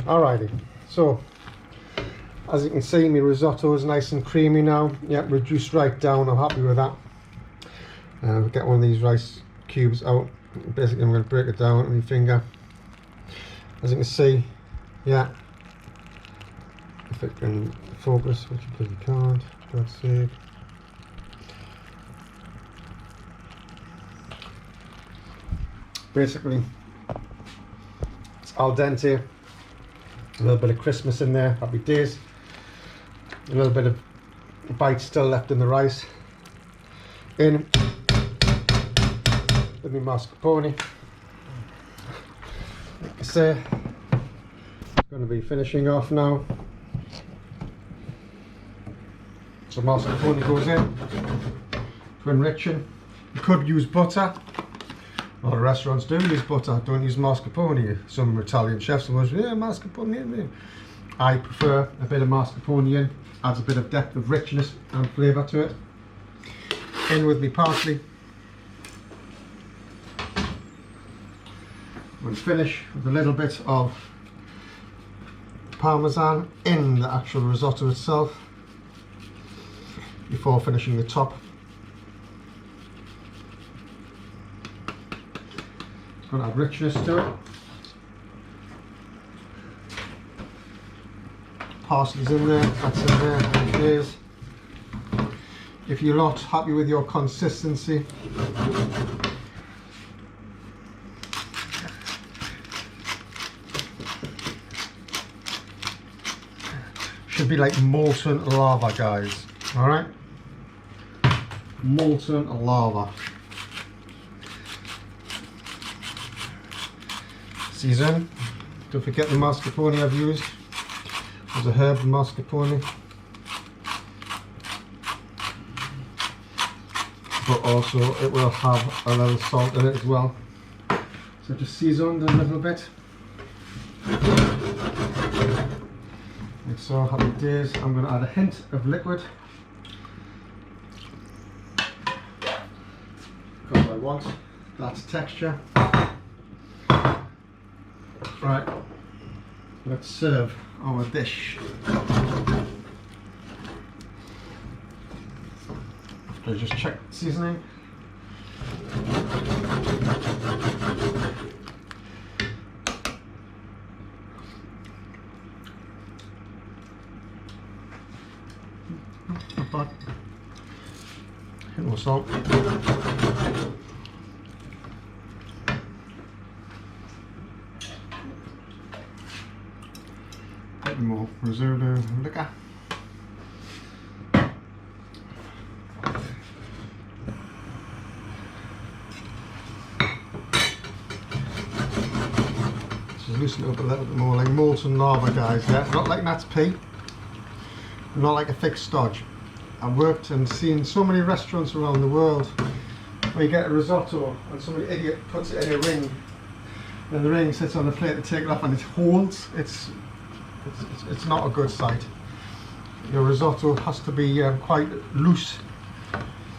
Alrighty, so as you can see, my risotto is nice and creamy now. Yeah, reduced right down. I'm happy with that. Get one of these rice cubes out. Basically, I'm going to break it down with my finger. As you can see, yeah. If it can focus, which it clearly can't. For God's sake. Basically, it's al dente. A little bit of Christmas in there. Happy days. A little bit of bite still left in the rice. In with my mascarpone. Like I say, going to be finishing off now. So mascarpone goes in for enriching. You could use butter. A lot of restaurants do use butter, don't use mascarpone. Some Italian chefs will say, yeah, mascarpone. I prefer a bit of mascarpone in. Adds a bit of depth of richness and flavour to it. In with me parsley. We'll finish with a little bit of parmesan in the actual risotto itself before finishing the top. It's going to add richness to it. Parsley's in there, that's in there, it is. If you're not happy with your consistency, should be like molten lava, guys. Alright? Molten lava. Season. Don't forget the mascarpone I've used. There's a herb mascarpone. But also it will have a little salt in it as well. So just seasoned a little bit. Like so, happy days. I'm going to add a hint of liquid. Because I want that texture. Right, let's serve our dish. After I just check the seasoning. Not bad. Hit more salt. More risotto liquor. Just loosen it up a little bit more, like molten lava, guys. Yeah, not like Nat's pea, not like a thick stodge. I've worked and seen so many restaurants around the world where you get a risotto and some idiot puts it in a ring, and the ring sits on the plate to take it off and it holds. It's not a good sight. Your risotto has to be quite loose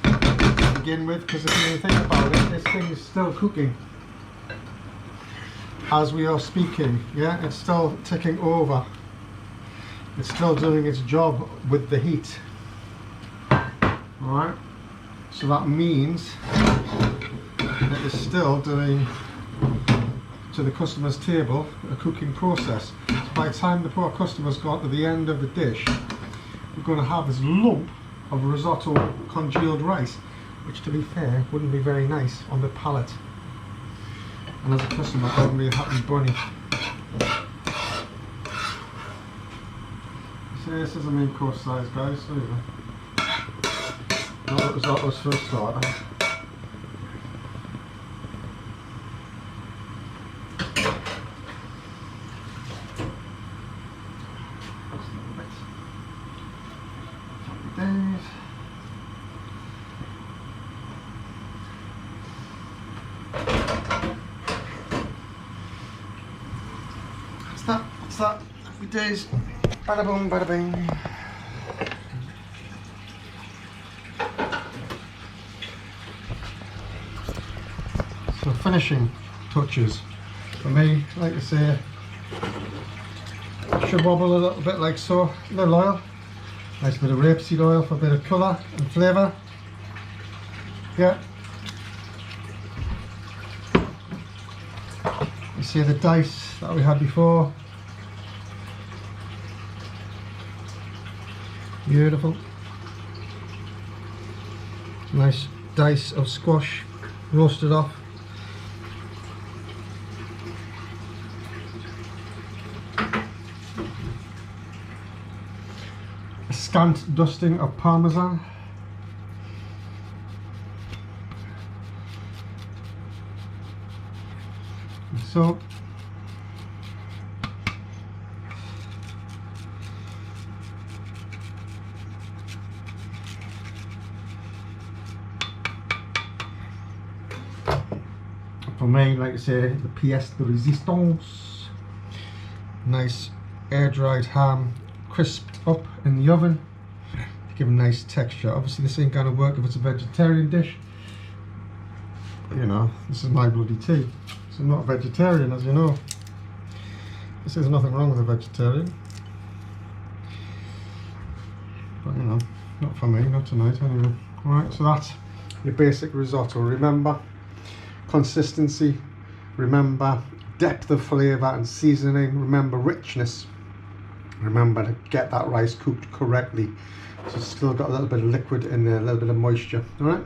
to begin with, because if you think about it, this thing is still cooking as we are speaking. Yeah, it's still ticking over. It's still doing its job with the heat. Alright, so that means it is still doing to the customer's table a cooking process. So by the time the poor customer's got to the end of the dish, we're going to have this lump of risotto congealed rice, which, to be fair, wouldn't be very nice on the palate. And as a customer, I wouldn't be a happy bunny. So this is the main course size, guys. So you know. Not risotto's for a starter. What's that? Happy days. Bada boom, bada bing. So finishing touches for me, like I say, capture bubble a little bit like so. A little oil. Nice bit of rapeseed oil for a bit of colour and flavour. Yeah. You see the dice that we had before. Beautiful. Nice dice of squash roasted off. A scant dusting of parmesan. So for me, like I say, the pièce de résistance. Nice air dried ham, crisped up in the oven to give a nice texture. Obviously this ain't gonna work if it's a vegetarian dish. You know, this is my bloody tea. So I'm not a vegetarian, as you know. This is nothing wrong with a vegetarian. But you know, not for me, not tonight anyway. Alright, so that's your basic risotto. Remember consistency, remember depth of flavour and seasoning, remember richness. Remember to get that rice cooked correctly. So it's still got a little bit of liquid in there, a little bit of moisture. Alright?